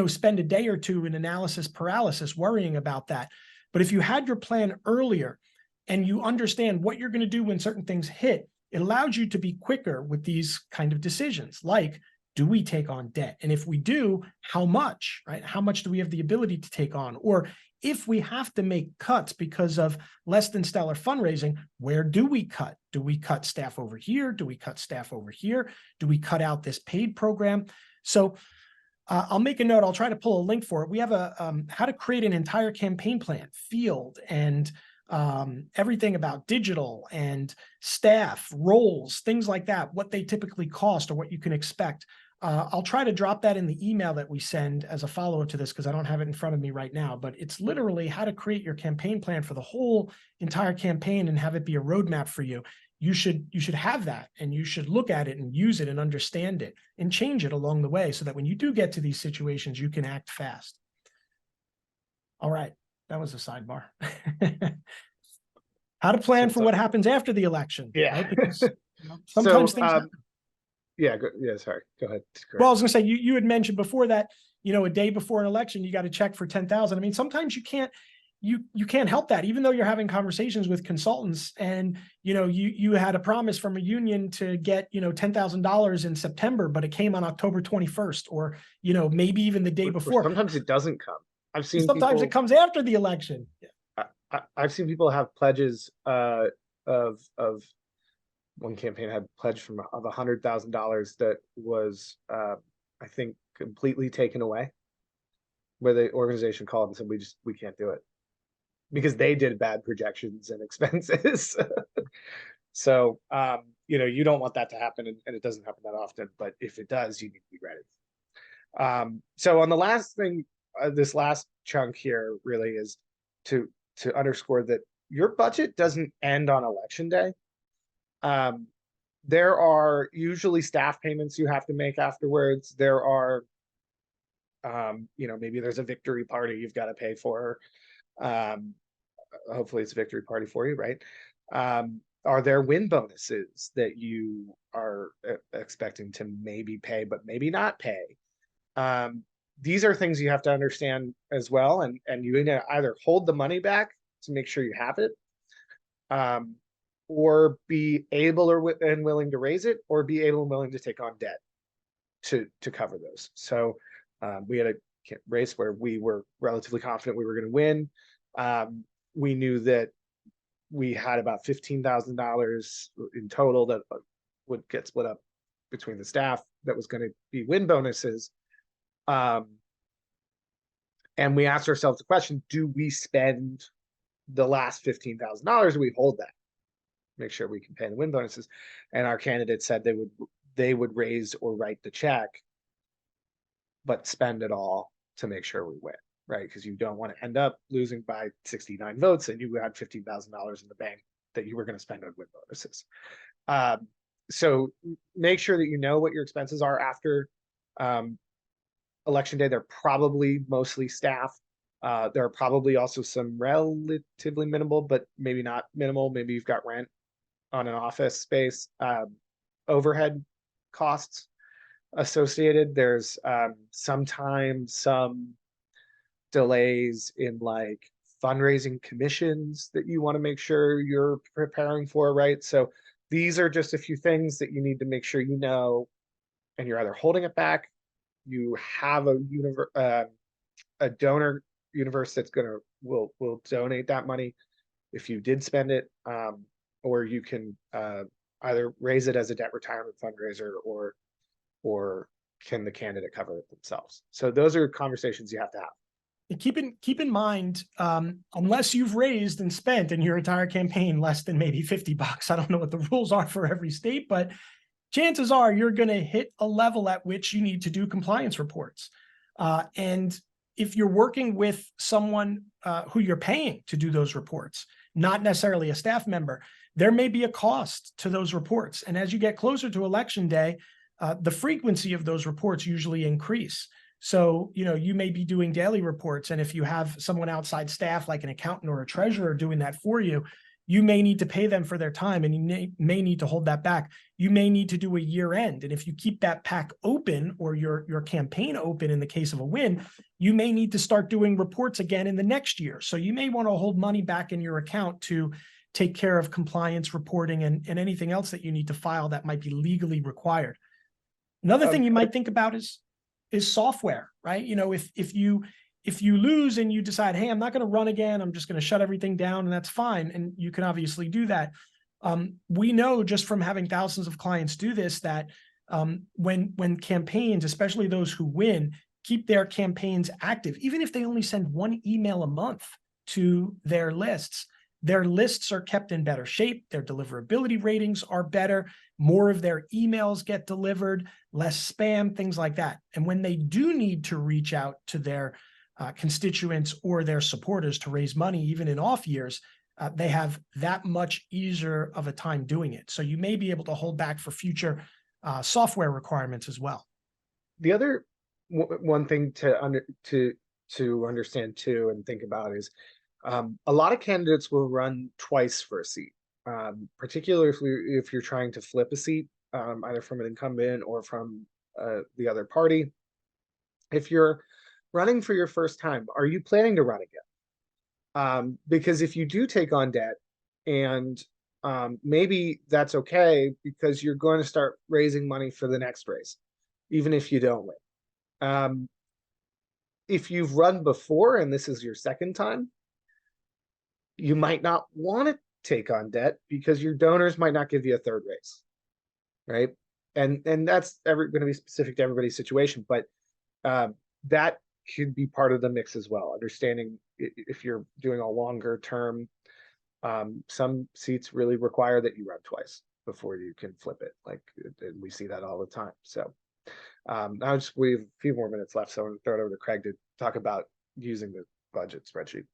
spend a day or two in analysis paralysis worrying about that. But if you had your plan earlier and you understand what you're going to do when certain things hit, it allows you to be quicker with these kind of decisions, like, do we take on debt? And if we do, how much, right? How much do we have the ability to take on? Or if we have to make cuts because of less than stellar fundraising, where do we cut? Do we cut staff over here? Do we cut staff over here? Do we cut out this paid program? So I'll make a note. I'll try to pull a link for it. We have a how to create an entire campaign plan field, and everything about digital and staff, roles, things like that, what they typically cost or what you can expect. I'll try to drop that in the email that we send as a follow-up to this because I don't have it in front of me right now, but it's literally how to create your campaign plan for the whole entire campaign and have it be a roadmap for you. You should have that, and you should look at it and use it and understand it and change it along the way so that when you do get to these situations, you can act fast. All right, that was a sidebar. How to plan for what happens after the election. Yeah. Right? Because sometimes things happen. Yeah, sorry. Go ahead. Well, I was going to say, you had mentioned before that, a day before an election, you got to check for 10,000. I mean, sometimes you can't help that, even though you're having conversations with consultants and, you had a promise from a union to get, $10,000 in September, but it came on October 21st, or, maybe even the day before. Sometimes it doesn't come. Sometimes it comes after the election. I've seen people have pledges of one campaign had pledge of $100,000 that was I think completely taken away, where the organization called and said we can't do it because they did bad projections and expenses. So you don't want that to happen, and it doesn't happen that often, but if it does, you need to be ready. So on the last thing, this last chunk here really is to underscore that your budget doesn't end on election day. There are usually staff payments you have to make afterwards. There are, maybe there's a victory party you've got to pay for. Hopefully it's a victory party for you, right? Are there win bonuses that you are expecting to maybe pay, but maybe not pay? These are things you have to understand as well. And you need to either hold the money back to make sure you have it, or be able and willing to raise it, or be able and willing to take on debt to cover those. So we had a race where we were relatively confident we were going to win. We knew that we had about $15,000 in total that would get split up between the staff that was going to be win bonuses. And we asked ourselves the question, do we spend the last $15,000, or we hold that? Make sure we can pay the win bonuses. And our candidate said they would raise or write the check, but spend it all to make sure we win, right? Because you don't want to end up losing by 69 votes and you had $15,000 in the bank that you were going to spend on win bonuses. So make sure that you know what your expenses are after election day. They're probably mostly staff. There are probably also some relatively minimal, but maybe not minimal. Maybe you've got rent on an office space, overhead costs associated. There's sometimes some delays in like fundraising commissions that you want to make sure you're preparing for, right? So these are just a few things that you need to make sure you know, and you're either holding it back, you have a donor universe that's will donate that money if you did spend it, or you can either raise it as a debt retirement fundraiser, or can the candidate cover it themselves? So those are conversations you have to have. And keep in mind, unless you've raised and spent in your entire campaign less than maybe $50, I don't know what the rules are for every state, but chances are you're going to hit a level at which you need to do compliance reports. And if you're working with someone who you're paying to do those reports, not necessarily a staff member, there may be a cost to those reports. And as you get closer to election day, the frequency of those reports usually increase. So, you may be doing daily reports. And if you have someone outside staff, like an accountant or a treasurer doing that for you, you may need to pay them for their time, and you may need to hold that back. You may need to do a year end. And if you keep that PAC open, or your campaign open in the case of a win, you may need to start doing reports again in the next year. So you may want to hold money back in your account to take care of compliance reporting and anything else that you need to file that might be legally required. Another thing you might think about is software, right? If you lose and you decide, hey, I'm not going to run again, I'm just going to shut everything down, and that's fine. And you can obviously do that. We know just from having thousands of clients do this, that when campaigns, especially those who win, keep their campaigns active, even if they only send one email a month to their lists, their lists are kept in better shape, their deliverability ratings are better, more of their emails get delivered, less spam, things like that. And when they do need to reach out to their constituents or their supporters to raise money, even in off years, they have that much easier of a time doing it. So you may be able to hold back for future software requirements as well. The other one thing to understand too and think about is a lot of candidates will run twice for a seat, particularly if you're trying to flip a seat, either from an incumbent or from the other party. If you're running for your first time, are you planning to run again? Because if you do take on debt, and maybe that's okay because you're going to start raising money for the next race, even if you don't win. If you've run before and this is your second time, you might not want to take on debt because your donors might not give you a third race, right? And that's going to be specific to everybody's situation, but that should be part of the mix as well. Understanding if you're doing a longer term, some seats really require that you run twice before you can flip it. Like, and we see that all the time. So we have a few more minutes left, so I'm going to throw it over to Craig to talk about using the budget spreadsheet.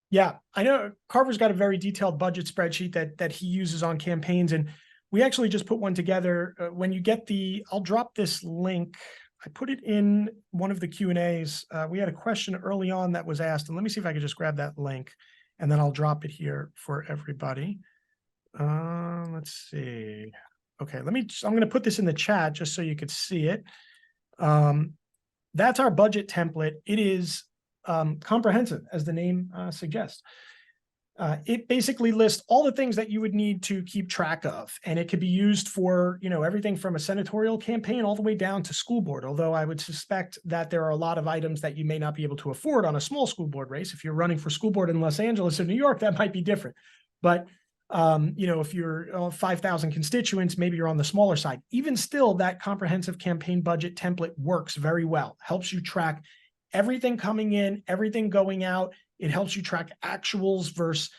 Yeah, I know Carver's got a very detailed budget spreadsheet that he uses on campaigns, and we actually just put one together. When you get I'll drop this link. I put it in one of the Q&As. We had a question early on that was asked, and let me see if I can just grab that link, and then I'll drop it here for everybody. Let's see. Okay, I'm going to put this in the chat just so you could see it. That's our budget template. It is comprehensive, as the name suggests. It basically lists all the things that you would need to keep track of, and it could be used for, everything from a senatorial campaign all the way down to school board, although I would suspect that there are a lot of items that you may not be able to afford on a small school board race. If you're running for school board in Los Angeles or New York, that might be different. But if you're 5,000 constituents, maybe you're on the smaller side. Even still, that comprehensive campaign budget template works very well. Helps you track everything coming in, everything going out. It helps you track actuals versus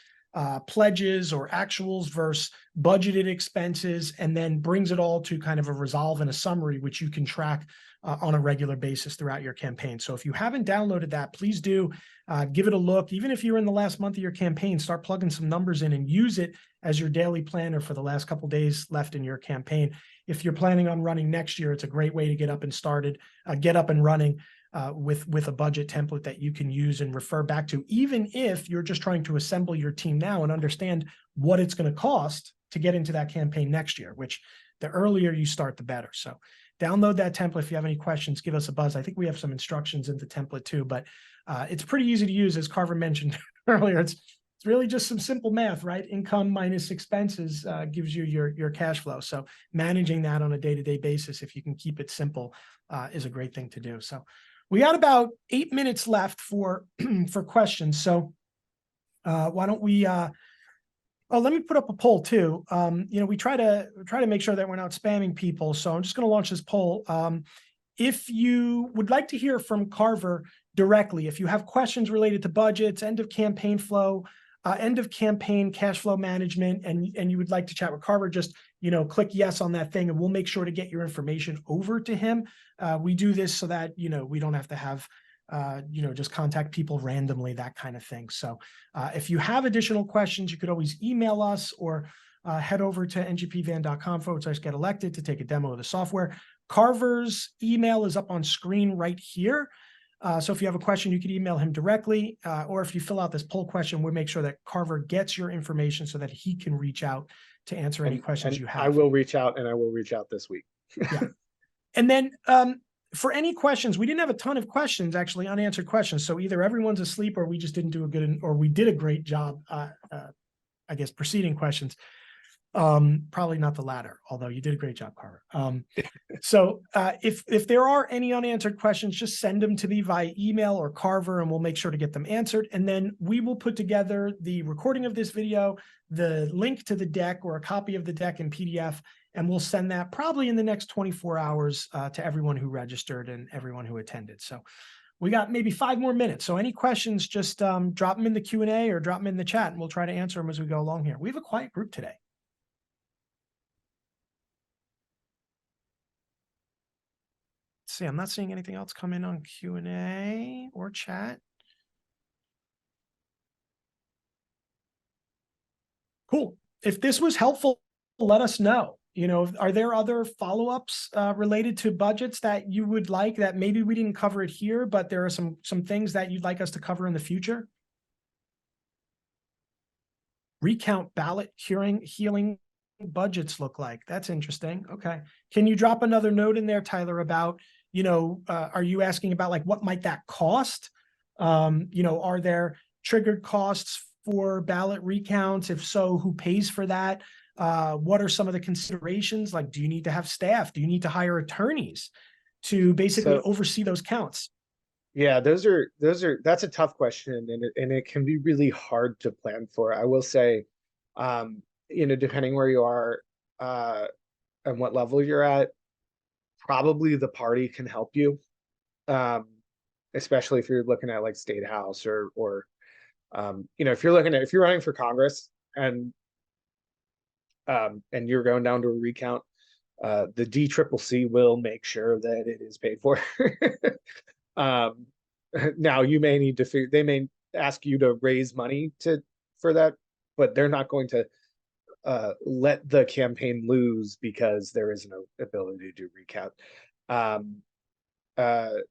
pledges, or actuals versus budgeted expenses, and then brings it all to kind of a resolve and a summary, which you can track on a regular basis throughout your campaign. So if you haven't downloaded that, please do give it a look. Even if you're in the last month of your campaign, start plugging some numbers in and use it as your daily planner for the last couple days left in your campaign. If you're planning on running next year, it's a great way to get up and running with a budget template that you can use and refer back to, even if you're just trying to assemble your team now and understand what it's going to cost to get into that campaign next year, which the earlier you start, the better. So download that template. If you have any questions, give us a buzz. I think we have some instructions in the template too, but it's pretty easy to use, as Carver mentioned earlier. It's really just some simple math, right? Income minus expenses gives you your cash flow. So managing that on a day-to-day basis, if you can keep it simple, is a great thing to do. So we got about 8 minutes left for questions. So why don't we? Let me put up a poll too. We try to make sure that we're not spamming people. So I'm just going to launch this poll. If you would like to hear from Carver directly, if you have questions related to budgets, end of campaign flow, end of campaign cash flow management, and you would like to chat with Carver, just click yes on that thing, and we'll make sure to get your information over to him. We do this so that we don't have to have just contact people randomly, that kind of thing. So if you have additional questions, you could always email us or head over to ngpvan.com/get elected to take a demo of the software. Carver's email is up on screen right here. So if you have a question, you could email him directly, or if you fill out this poll question, we'll make sure that Carver gets your information so that he can reach out to answer any questions you have. I will reach out, and I will reach out this week. Yeah. And then for any questions, we didn't have a ton of questions, actually, unanswered questions. So either everyone's asleep, or we just didn't do or we did a great job, I guess, preceding questions. Probably not the latter, although you did a great job, Carver. So if there are any unanswered questions, just send them to me via email or Carver, and we'll make sure to get them answered. And then we will put together the recording of this video, the link to the deck, or a copy of the deck in PDF, and we'll send that probably in the next 24 hours to everyone who registered and everyone who attended. So We got maybe 5 more minutes. So any questions, just drop them in the Q&A or drop them in the chat, and we'll try to answer them as we go along here. We have a quiet group today. Let's see, I'm not seeing anything else come in on Q&A or chat. Cool. If this was helpful, let us know. You know, are there other follow-ups related to budgets that you would like, that maybe we didn't cover it here, but there are some things that you'd like us to cover in the future? Recount ballot healing budgets look like. That's interesting. Okay. Can you drop another note in there, Tyler, about, you know, are you asking about like what might that cost? You know, are there triggered costs for ballot recounts? If so, who pays for that? What are some of the considerations? Like, do you need to have staff? Do you need to hire attorneys to basically oversee those counts? Yeah, that's a tough question, and it can be really hard to plan for. I will say, you know, depending where you are, and what level you're at, probably the party can help you. Especially if you're looking at like state house or you know, if you're running for Congress and you're going down to a recount, the DCCC will make sure that it is paid for. Now you may need to they may ask you to raise money for that, but they're not going to let the campaign lose because there is no ability to recount.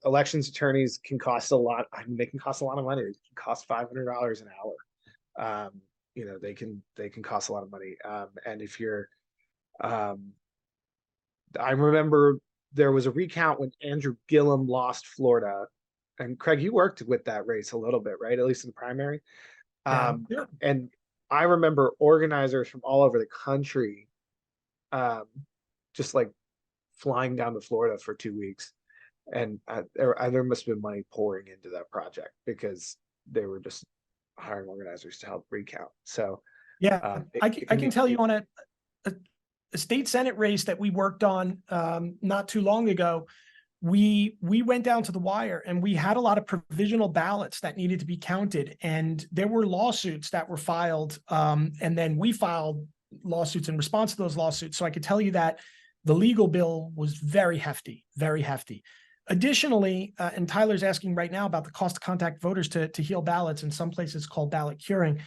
Elections attorneys can cost a lot. I mean, they can cost a lot of money. They can cost $500 an hour. You know, they can cost a lot of money. And if you're, I remember there was a recount when Andrew Gillum lost Florida, and Craig, you worked with that race a little bit, right? At least in the primary. Yeah. And I remember organizers from all over the country, just like flying down to Florida for 2 weeks. And there must have been money pouring into that project because they were just hiring organizers to help recount. So yeah, I can tell you on a state Senate race that we worked on not too long ago, we went down to the wire and we had a lot of provisional ballots that needed to be counted, and there were lawsuits that were filed, and then we filed lawsuits in response to those lawsuits. So I could tell you that the legal bill was very hefty, very hefty. Additionally, and Tyler's asking right now about the cost to contact voters to heal ballots, in some places called ballot curing.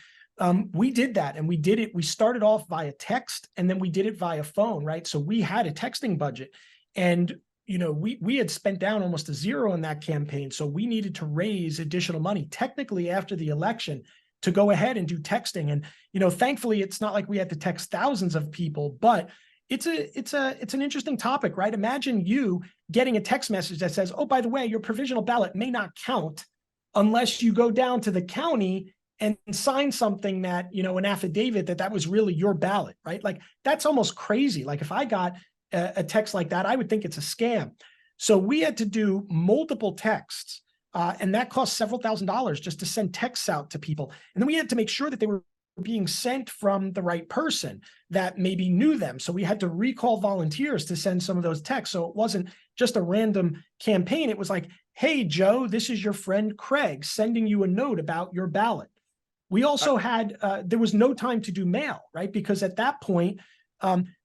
We did that, and we did it. We started off via text, and then we did it via phone, right? So we had a texting budget, and you know, we had spent down almost to zero in that campaign. So we needed to raise additional money technically after the election to go ahead and do texting. And, you know, thankfully it's not like we had to text thousands of people, but it's an interesting topic, right? Imagine you getting a text message that says, oh, by the way, your provisional ballot may not count unless you go down to the county and sign something that, you know, an affidavit that was really your ballot, right? Like, that's almost crazy. Like, if I got a text like that, I would think it's a scam. So we had to do multiple texts, and that cost several $1,000s just to send texts out to people. And then we had to make sure that they were being sent from the right person that maybe knew them. So we had to recall volunteers to send some of those texts. So it wasn't just a random campaign. It was like, hey, Joe, this is your friend Craig sending you a note about your ballot. We also had, there was no time to do mail, right? Because at that point,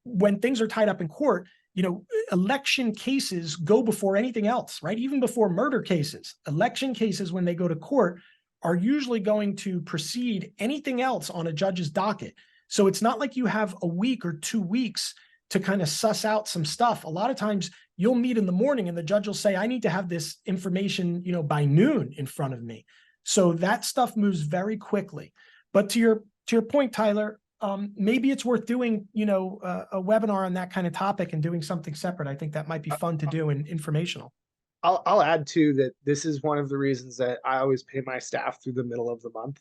when things are tied up in court, you know, election cases go before anything else, right? Even before murder cases, election cases, when they go to court, are usually going to precede anything else on a judge's docket. So it's not like you have a week or 2 weeks to kind of suss out some stuff. A lot of times you'll meet in the morning and the judge will say, I need to have this information, you know, by noon in front of me. So that stuff moves very quickly. But to your point, Tyler, maybe it's worth doing, you know, a webinar on that kind of topic and doing something separate. I think that might be fun to do and informational. I'll add too that this is one of the reasons that I always pay my staff through the middle of the month.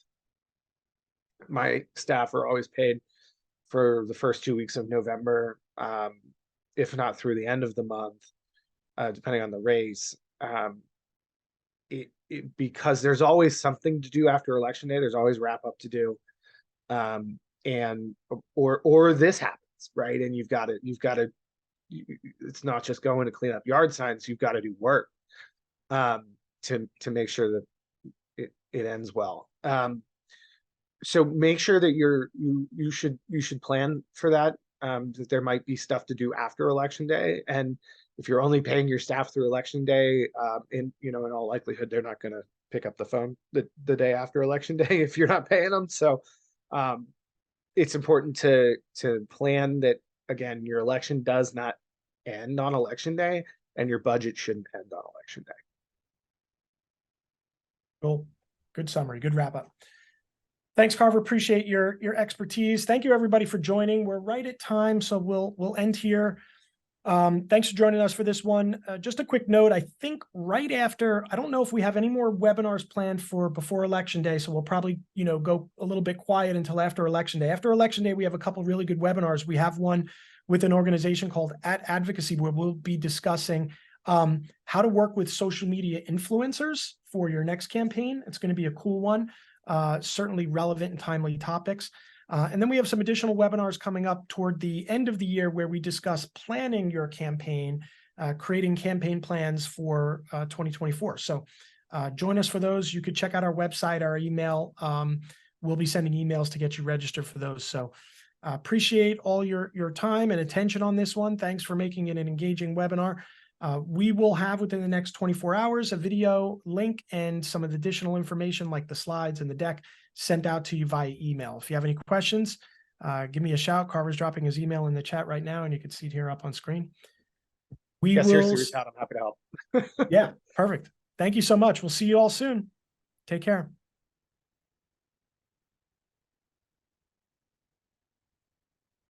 My staff are always paid for the first 2 weeks of November, if not through the end of the month, depending on the race. Because there's always something to do after election day. There's always wrap up to do. And or this happens, right? And you've got to it's not just going to clean up yard signs, you've got to do work. to make sure that it ends well. So make sure that you should plan for that. That there might be stuff to do after election day, and if you're only paying your staff through election day, in all likelihood they're not going to pick up the phone the day after election day if you're not paying them. So it's important to plan that, again, your election does not end on election day, and your budget shouldn't end on election day. Cool. Good summary. Good wrap up. Thanks, Carver. Appreciate your expertise. Thank you, everybody, for joining. We're right at time, so we'll end here. Thanks for joining us for this one. Just a quick note, I think right after, I don't know if we have any more webinars planned for before Election Day, so we'll probably, go a little bit quiet until after Election Day. After Election Day, we have a couple really good webinars. We have one with an organization called @Advocacy, where we'll be discussing how to work with social media influencers for your next campaign. It's going to be a cool one, certainly relevant and timely topics. And then we have some additional webinars coming up toward the end of the year where we discuss planning your campaign, creating campaign plans for 2024. So join us for those. You could check out our website, our email. We'll be sending emails to get you registered for those. So appreciate all your time and attention on this one. Thanks for making it an engaging webinar. We will have within the next 24 hours a video link and some of the additional information like the slides and the deck sent out to you via email. If you have any questions, give me a shout. Carver's dropping his email in the chat right now, and you can see it here up on screen. Seriously, reach out. I'm happy to help. Yeah, perfect. Thank you so much. We'll see you all soon. Take care.